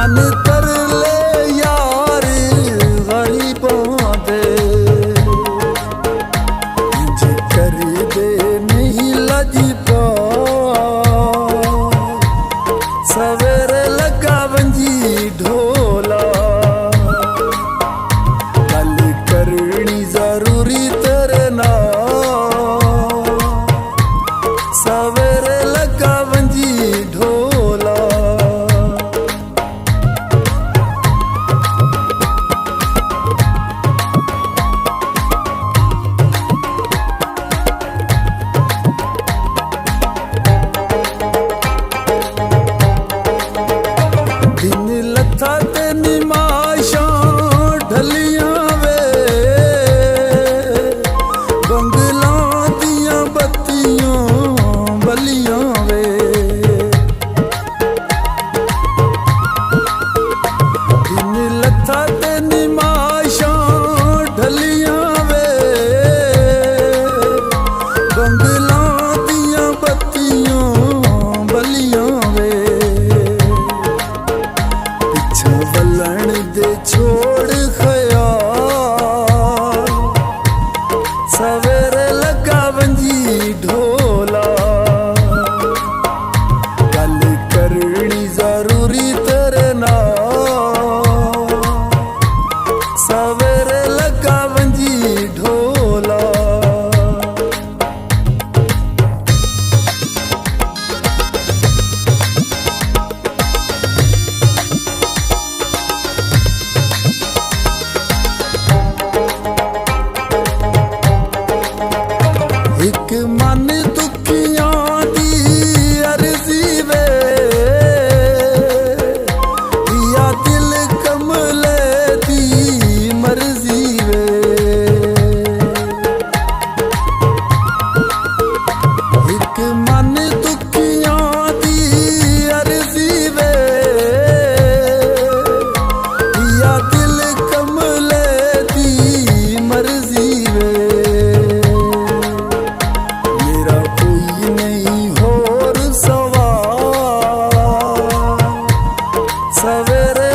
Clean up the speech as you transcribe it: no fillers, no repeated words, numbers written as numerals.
मन कर ले यार गरीबों दे, जी कर दे नहीं लजपा। सवेरे लगा वंजी ढोला, गल करनी जरूरी तेरे नाल। सवेरे लगा वंजी ढोला, दिन लथा ते निमाशां ढलियां वे, बंगलां दियां बत्तियां बलियां वे। दिन लथा ते निमाशां ढलियां वे, बंगलां दियां बत्तियां बलियां वे। वलन दे छोड़ खयाल, सवेरे लगा वंजी ढोला, गल करनी जरूरी तेरे नाल। सवेरे लगा वंजी ढोला, एक मन दुखियां दी अर्जी वे, या दिल कमले दी मर्जी वे। एक मन दुखियां दी अर्जी वे, या दिल कमले दी मर्जी वे। सवेरे